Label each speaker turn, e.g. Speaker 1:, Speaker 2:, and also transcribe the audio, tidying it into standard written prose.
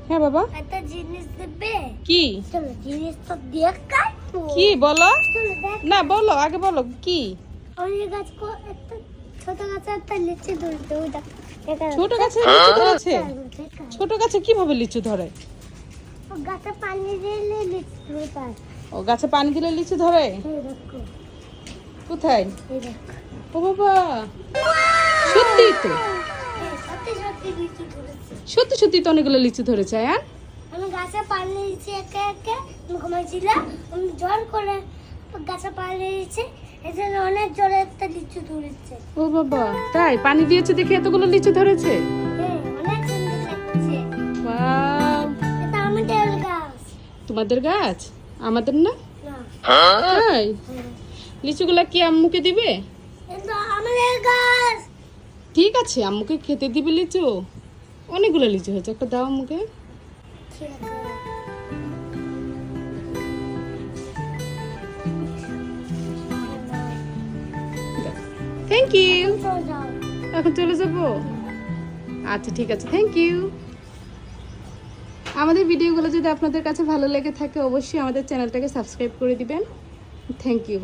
Speaker 1: হ্যাঁ বাবা,
Speaker 2: একটা জিনিস দেবে।
Speaker 1: কি?
Speaker 2: চলো জিনিস তো দেখাবো।
Speaker 1: কি বলো?
Speaker 2: চলো দেখ।
Speaker 1: না বলো, আগে বলো কি?
Speaker 2: ওই গাছ কো একটা ছোট গাছে একটা লিচু ধরতে ওই দেখ।
Speaker 1: ছোট গাছে লিচু ধরেছে? ছোট গাছে কিভাবে লিচু ধরে?
Speaker 2: ও গাছে পানি দিলে লিচু ধরে পায়।
Speaker 1: ও গাছে পানি দিলে লিচু ধরে?
Speaker 2: এই দেখো,
Speaker 1: কোথায়?
Speaker 2: এই দেখো।
Speaker 1: ও বাবা, সত্যি তো,
Speaker 2: সত্যি সত্যি লিচু ধরেছে।
Speaker 1: সত্যি সত্যি তো অনেকগুলো লিচু ধরেছে। হ্যাঁ,
Speaker 2: আমি গাছে পানি দিয়েছি একে একে, আমি ঘুমাইছিলাম, আমি জোর করে গাছে পানি দিয়েছি, এজন্য অনেক জোরে একটা লিচু ধরেছে।
Speaker 1: ও বাবা, তাই পানি দিয়েছে দেখে এতগুলো লিচু ধরেছে?
Speaker 2: হ্যাঁ, অনেক সুন্দর লাগছে।
Speaker 1: ওয়াও,
Speaker 2: এটা আমাদের গাছ।
Speaker 1: তোমাদের গাছ? আমাদের না?
Speaker 2: না,
Speaker 1: তাই? লিচুগুলা কি আম্মুকে দিবে?
Speaker 2: এটা আমাদের গাছ।
Speaker 1: ঠিক আছে, আম্মুকে খেতে দিবে লিচু? অনেকগুলো লিচু হয়েছে, একটা দাও আম্মুকে।
Speaker 2: ঠিক আছে।
Speaker 1: Thank you.
Speaker 2: চলো যাও।
Speaker 1: এখন চলে যাবো? আচ্ছা ঠিক আছে, থ্যাংক ইউ। আমাদের ভিডিওগুলো যদি আপনাদের কাছে ভালো লেগে থাকে অবশ্যই আমাদের চ্যানেলটাকে সাবস্ক্রাইব করে দিবেন। Thank you.